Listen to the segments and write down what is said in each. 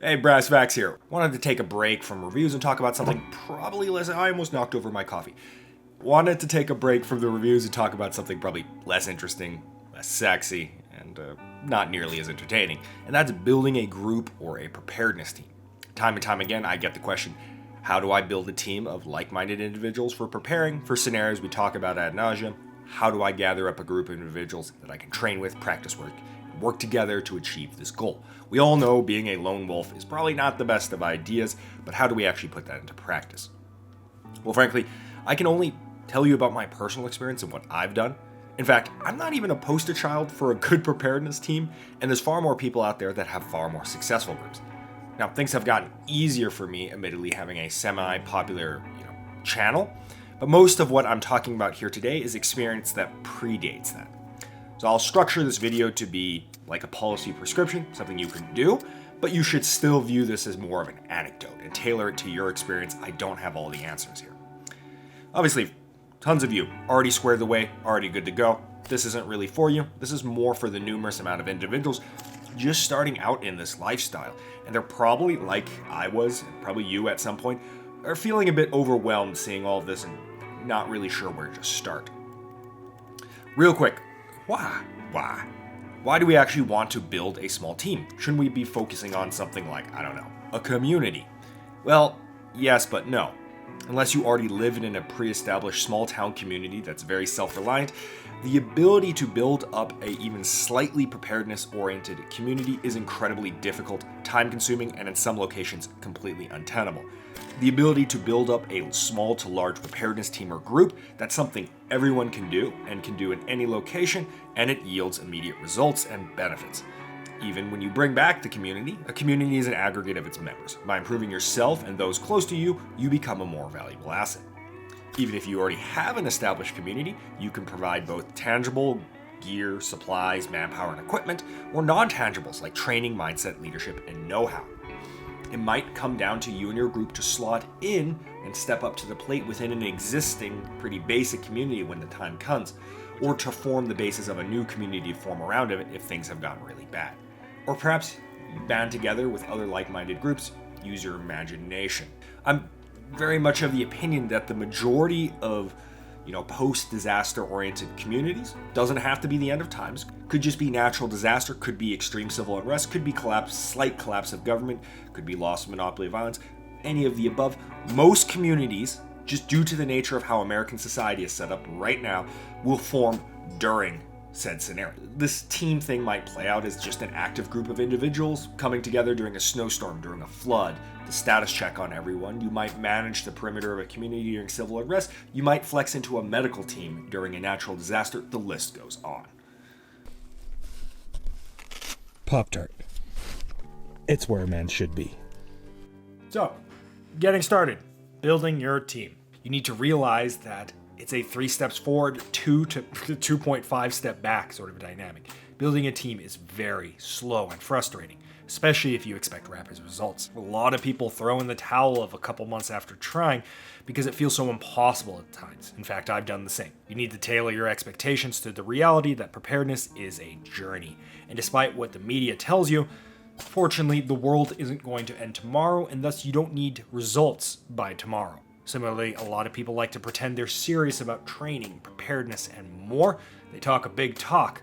Hey, brassfacts here. Wanted to take a break from reviews and talk about something probably less. I almost knocked over my coffee. Wanted to take a break from the reviews and talk about something probably less interesting, less sexy, and not nearly as entertaining. And that's building a group or a preparedness team. Time and time again, I get the question, how do I build a team of like-minded individuals for preparing for scenarios we talk about ad nauseum? How do I gather up a group of individuals that I can train with, practice work together to achieve this goal? We all know being a lone wolf is probably not the best of ideas, but how do we actually put that into practice? Well, frankly, I can only tell you about my personal experience and what I've done. In fact, I'm not even a poster child for a good preparedness team, and there's far more people out there that have far more successful groups. Now, things have gotten easier for me, admittedly having a semi-popular, channel, but most of what I'm talking about here today is experience that predates that. So I'll structure this video to be like a policy prescription, something you can do, but you should still view this as more of an anecdote and tailor it to your experience. I don't have all the answers here. Obviously, tons of you already squared away, already good to go. This isn't really for you. This is more for the numerous amount of individuals just starting out in this lifestyle. And they're probably, like I was, and probably you at some point, are feeling a bit overwhelmed seeing all of this and not really sure where to start. Real quick, why do we actually want to build a small team? Shouldn't we be focusing on something like, a community? Well, yes, but no. Unless you already live in a pre-established small town community that's very self-reliant, the ability to build up a even slightly preparedness-oriented community is incredibly difficult, time-consuming, and in some locations completely untenable. The ability to build up a small to large preparedness team or group, that's something everyone can do and can do in any location, and it yields immediate results and benefits. Even when you bring back the community, a community is an aggregate of its members. By improving yourself and those close to you, you become a more valuable asset. Even if you already have an established community, you can provide both tangible gear, supplies, manpower, and equipment, or non-tangibles like training, mindset, leadership, and know-how. It might come down to you and your group to slot in and step up to the plate within an existing, pretty basic community when the time comes, or to form the basis of a new community to form around it if things have gotten really bad. Or perhaps band together with other like-minded groups, use your imagination. I'm very much of the opinion that the majority of post-disaster oriented communities doesn't have to be the end of times, could just be natural disaster, could be extreme civil unrest, could be slight collapse of government, could be loss of monopoly of violence, any of the above. Most communities, just due to the nature of how American society is set up right now, will form during said scenario. This team thing might play out as just an active group of individuals coming together during a snowstorm, during a flood, the status check on everyone. You might manage the perimeter of a community during civil unrest. You might flex into a medical team during a natural disaster. The list goes on. Pop-Tart. It's where a man should be. So, getting started, building your team. You need to realize that it's a 3 steps forward, 2 to 2.5 step back sort of dynamic. Building a team is very slow and frustrating, especially if you expect rapid results. A lot of people throw in the towel of a couple months after trying because it feels so impossible at times. In fact, I've done the same. You need to tailor your expectations to the reality that preparedness is a journey. And despite what the media tells you, fortunately, the world isn't going to end tomorrow, and thus you don't need results by tomorrow. Similarly, a lot of people like to pretend they're serious about training, preparedness, and more. They talk a big talk,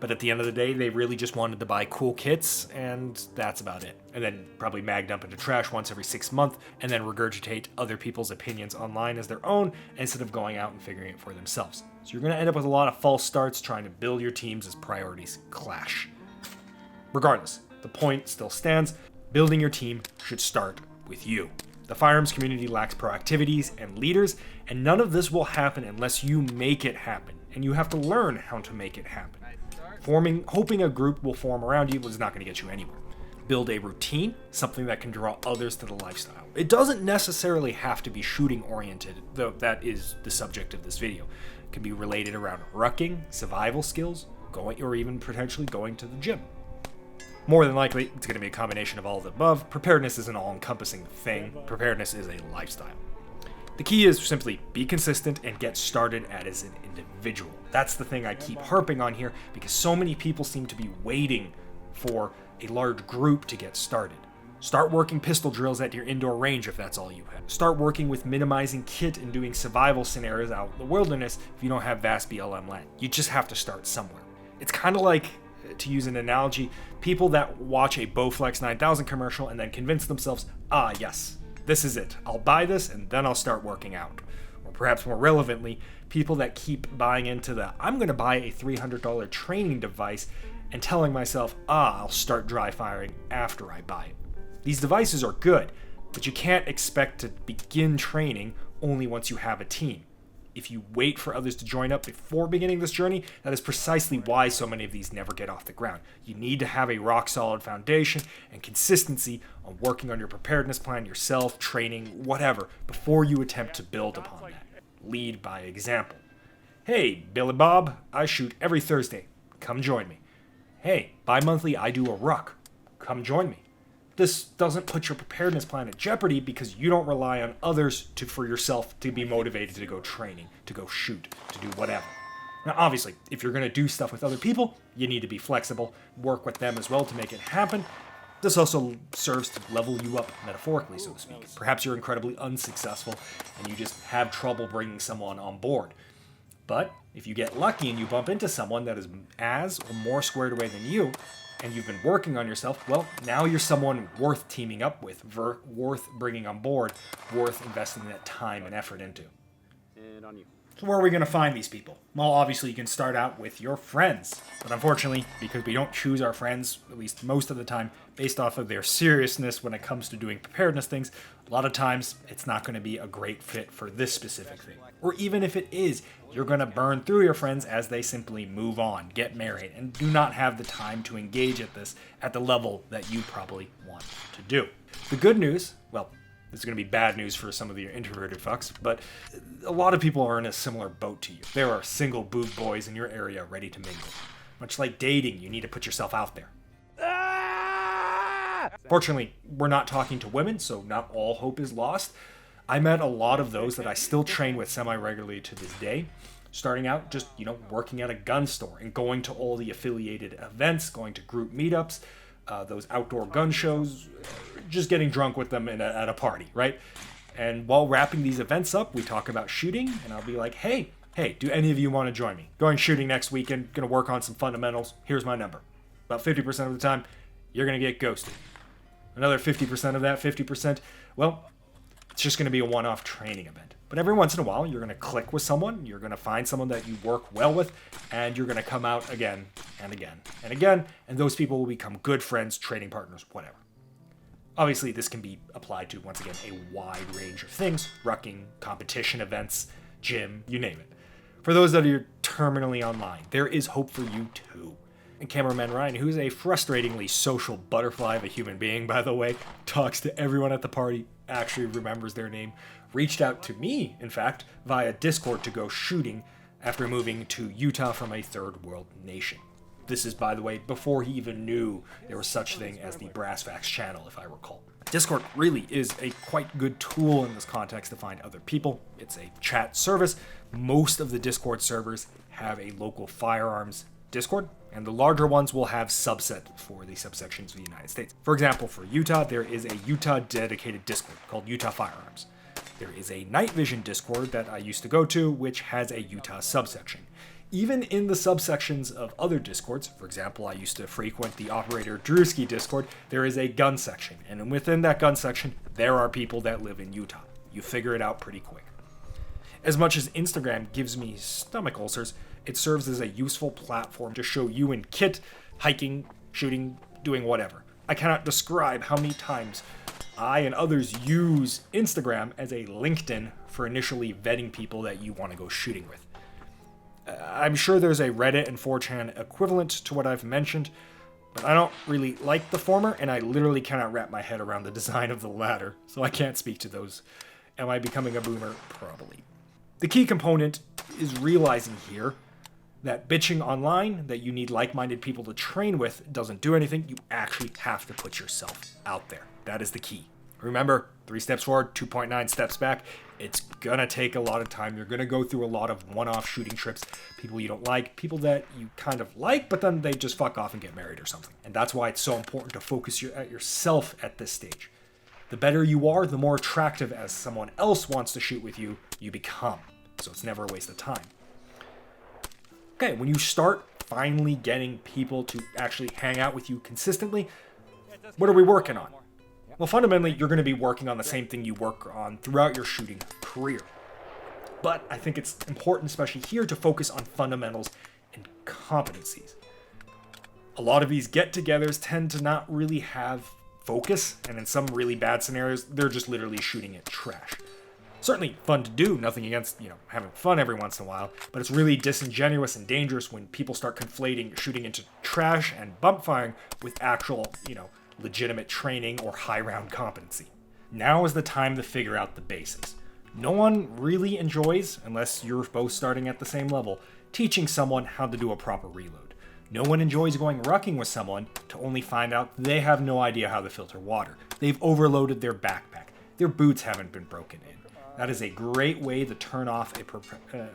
but at the end of the day, they really just wanted to buy cool kits, and that's about it. And then probably mag dump into trash once every 6 months, and then regurgitate other people's opinions online as their own, instead of going out and figuring it for themselves. So you're going to end up with a lot of false starts trying to build your teams as priorities clash. Regardless, the point still stands. Building your team should start with you. The firearms community lacks proactivities and leaders, and none of this will happen unless you make it happen, and you have to learn how to make it happen. Hoping a group will form around you is not going to get you anywhere. Build a routine, something that can draw others to the lifestyle. It doesn't necessarily have to be shooting oriented, though that is the subject of this video. It can be related around rucking, survival skills, or even potentially going to the gym. More than likely, it's going to be a combination of all of the above. Preparedness is an all-encompassing thing. Preparedness is a lifestyle. The key is simply be consistent and get started as an individual. That's the thing I keep harping on here, because so many people seem to be waiting for a large group to get started. Start working pistol drills at your indoor range if that's all you have. Start working with minimizing kit and doing survival scenarios out in the wilderness if you don't have vast BLM land. You just have to start somewhere. It's kind of like, to use an analogy, people that watch a Bowflex 9000 commercial and then convince themselves, yes, this is it. I'll buy this and then I'll start working out. Or perhaps more relevantly, people that keep buying into the, I'm going to buy a $300 training device and telling myself, I'll start dry firing after I buy it. These devices are good, but you can't expect to begin training only once you have a team. If you wait for others to join up before beginning this journey, that is precisely why so many of these never get off the ground. You need to have a rock-solid foundation and consistency on working on your preparedness plan yourself, training, whatever, before you attempt to build upon that. Lead by example. Hey, Billy Bob, I shoot every Thursday. Come join me. Hey, bi-monthly I do a ruck. Come join me. This doesn't put your preparedness plan at jeopardy because you don't rely on others for yourself to be motivated to go training, to go shoot, to do whatever. Now, obviously, if you're going to do stuff with other people, you need to be flexible, work with them as well to make it happen. This also serves to level you up, metaphorically, so to speak. Perhaps you're incredibly unsuccessful and you just have trouble bringing someone on board. But if you get lucky and you bump into someone that is as or more squared away than you, and you've been working on yourself, well, now you're someone worth teaming up with, worth bringing on board, worth investing that time and effort into. And on you. So where are we going to find these people? Well, obviously you can start out with your friends. But unfortunately, because we don't choose our friends, at least most of the time, based off of their seriousness when it comes to doing preparedness things, a lot of times it's not going to be a great fit for this specific thing. Or even if it is, you're going to burn through your friends as they simply move on, get married, and do not have the time to engage at this at the level that you probably want to do. The good news, well, this is going to be bad news for some of your introverted fucks, but a lot of people are in a similar boat to you. There are single boob boys in your area ready to mingle. Much like dating, you need to put yourself out there. Fortunately, we're not talking to women, so not all hope is lost. I met a lot of those that I still train with semi-regularly to this day, starting out just, working at a gun store and going to all the affiliated events, going to group meetups, those outdoor gun shows, just getting drunk with them at a party, right? And while wrapping these events up, we talk about shooting, and I'll be like, hey, do any of you want to join me? Going shooting next weekend, gonna work on some fundamentals, here's my number. About 50% of the time, you're gonna get ghosted. Another 50% of that 50%, well, it's just gonna be a one-off training event. But every once in a while, you're gonna click with someone, you're gonna find someone that you work well with, and you're gonna come out again and again and again, and those people will become good friends, trading partners, whatever. Obviously, this can be applied to, once again, a wide range of things, rucking, competition events, gym, you name it. For those that are terminally online, there is hope for you too. And cameraman Ryan, who's a frustratingly social butterfly of a human being, by the way, talks to everyone at the party, actually remembers their name, reached out to me, in fact, via Discord to go shooting after moving to Utah from a third world nation. This is, by the way, before he even knew there was such thing as the brassfacts channel, if I recall. Discord really is a quite good tool in this context to find other people. It's a chat service. Most of the Discord servers have a local firearms Discord, and the larger ones will have subset for the subsections of the United States. For example, for Utah, there is a Utah dedicated Discord called Utah Firearms. There is a night vision Discord that I used to go to, which has a Utah subsection. Even in the subsections of other Discords, for example, I used to frequent the Operator Drewski Discord, there is a gun section, and within that gun section, there are people that live in Utah. You figure it out pretty quick. As much as Instagram gives me stomach ulcers, it serves as a useful platform to show you in kit, hiking, shooting, doing whatever. I cannot describe how many times I and others use Instagram as a LinkedIn for initially vetting people that you want to go shooting with. I'm sure there's a Reddit and 4chan equivalent to what I've mentioned, but I don't really like the former, and I literally cannot wrap my head around the design of the latter, so I can't speak to those. Am I becoming a boomer? Probably. The key component is realizing here that bitching online, that you need like-minded people to train with, doesn't do anything. You actually have to put yourself out there. That is the key. Remember, 3 steps forward, 2.9 steps back. It's gonna take a lot of time. You're gonna go through a lot of one-off shooting trips, people you don't like, people that you kind of like, but then they just fuck off and get married or something. And that's why it's so important to focus at yourself at this stage. The better you are, the more attractive as someone else wants to shoot with you, you become. So it's never a waste of time. Okay, when you start finally getting people to actually hang out with you consistently, what are we working on? Well, fundamentally, you're going to be working on the same thing you work on throughout your shooting career. But I think it's important, especially here, to focus on fundamentals and competencies. A lot of these get-togethers tend to not really have focus, and in some really bad scenarios, they're just literally shooting at trash. Certainly fun to do, nothing against, having fun every once in a while, but it's really disingenuous and dangerous when people start conflating shooting into trash and bump firing with actual, legitimate training or high round competency. Now is the time to figure out the basics. No one really enjoys, unless you're both starting at the same level, teaching someone how to do a proper reload. No one enjoys going rucking with someone to only find out they have no idea how to filter water. They've overloaded their backpack. Their boots haven't been broken in. That is a great way to turn off a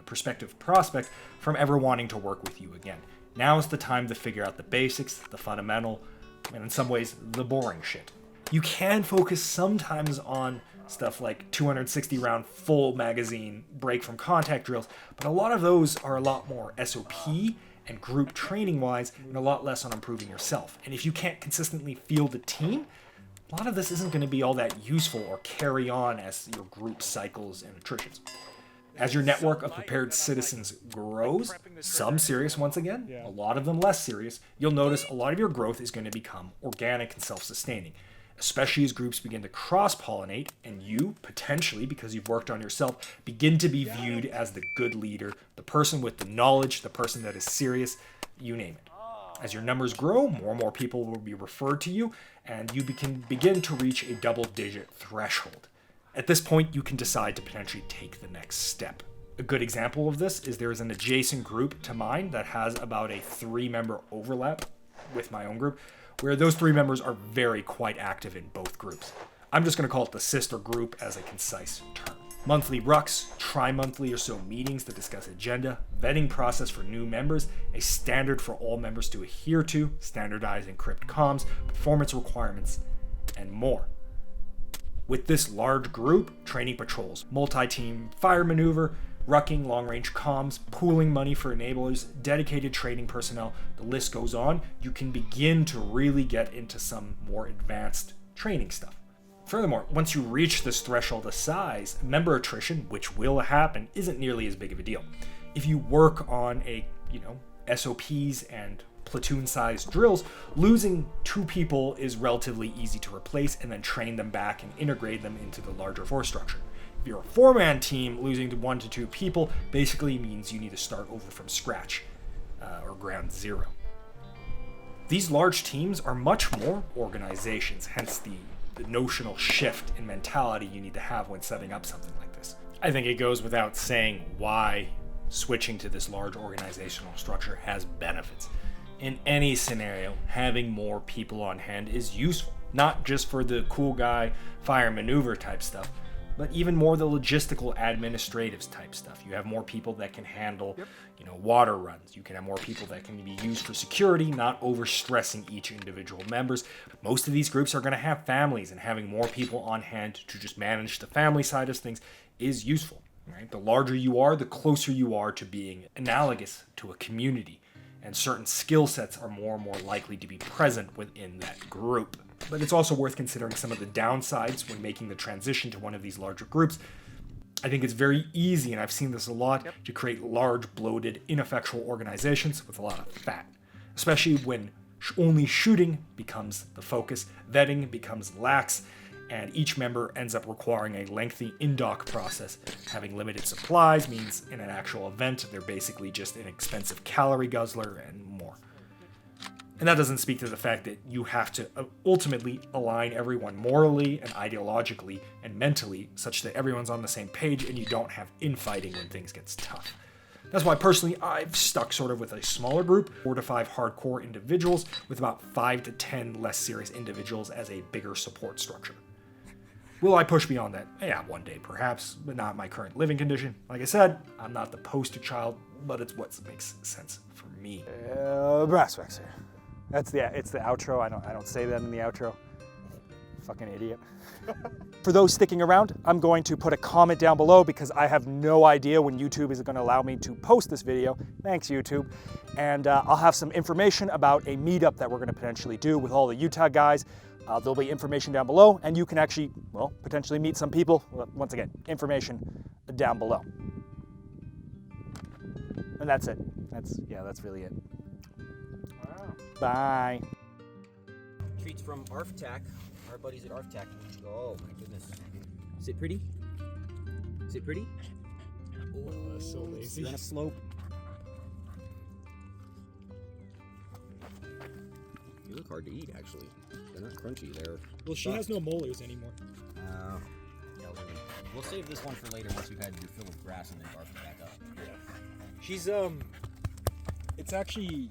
prospective prospect from ever wanting to work with you again. Now is the time to figure out the basics, the fundamental, and in some ways, the boring shit. You can focus sometimes on stuff like 260 round full magazine break from contact drills, but a lot of those are a lot more SOP and group training wise and a lot less on improving yourself. And if you can't consistently field a team, a lot of this isn't going to be all that useful or carry on as your group cycles and attritions. As your network of prepared citizens grows, some serious once again, a lot of them less serious, you'll notice a lot of your growth is going to become organic and self-sustaining, especially as groups begin to cross-pollinate and you, potentially, because you've worked on yourself, begin to be viewed as the good leader, the person with the knowledge, the person that is serious, you name it. As your numbers grow, more and more people will be referred to you, and you can begin to reach a double-digit threshold. At this point, you can decide to potentially take the next step. A good example of this is there is an adjacent group to mine that has about a 3-member overlap with my own group, where those 3 members are quite active in both groups. I'm just going to call it the sister group as a concise term. Monthly rucks, tri-monthly or so meetings to discuss agenda, vetting process for new members, a standard for all members to adhere to, standardized encrypt comms, performance requirements, and more. With this large group, training patrols, multi-team fire maneuver, rucking, long-range comms, pooling money for enablers, dedicated training personnel, the list goes on, you can begin to really get into some more advanced training stuff. Furthermore, once you reach this threshold of size, member attrition, which will happen, isn't nearly as big of a deal. If you work on SOPs and platoon-sized drills, losing 2 people is relatively easy to replace and then train them back and integrate them into the larger force structure. If you're a 4-man team, losing to 1 to 2 people basically means you need to start over from scratch, or ground zero. These large teams are much more organizations, hence the notional shift in mentality you need to have when setting up something like this. I think it goes without saying why switching to this large organizational structure has benefits. In any scenario, having more people on hand is useful, not just for the cool guy fire maneuver type stuff, but even more the logistical administrative type stuff. You have more people that can handle, water runs. You can have more people that can be used for security, not overstressing each individual members. Most of these groups are going to have families, and having more people on hand to just manage the family side of things is useful. Right? The larger you are, the closer you are to being analogous to a community, and certain skill sets are more and more likely to be present within that group. But it's also worth considering some of the downsides when making the transition to one of these larger groups. I think it's very easy, and I've seen this a lot, to create large, bloated, ineffectual organizations with a lot of fat, especially when only shooting becomes the focus, vetting becomes lax, and each member ends up requiring a lengthy in-dock process. Having limited supplies means in an actual event, they're basically just an expensive calorie guzzler and more. And that doesn't speak to the fact that you have to ultimately align everyone morally and ideologically and mentally such that everyone's on the same page and you don't have infighting when things get tough. That's why personally I've stuck sort of with a smaller group, 4 to 5 hardcore individuals with about 5 to 10 less serious individuals as a bigger support structure. Will I push beyond that? Yeah, one day perhaps, but not my current living condition. Like I said, I'm not the poster child, but it's what makes sense for me. Brassfacts here. It's the outro. I don't say that in the outro. Fucking idiot. For those sticking around, I'm going to put a comment down below because I have no idea when YouTube is going to allow me to post this video. Thanks, YouTube. And I'll have some information about a meetup that we're going to potentially do with all the Utah guys. There'll be information down below, and you can actually, well, potentially meet some people. Well, once again, information down below. And that's it. That's really it. Wow. Bye. Treats from ARFTAC, our buddies at ARFTAC. Oh my goodness. Is it pretty? Is it pretty? Oh, that's so lazy. You're on a slope. You look hard to eat, actually. They're not crunchy. They're Well, she has no molars anymore. Yeah, we'll save this one for later once you've had your fill of grass and then barf it back up. She's it's actually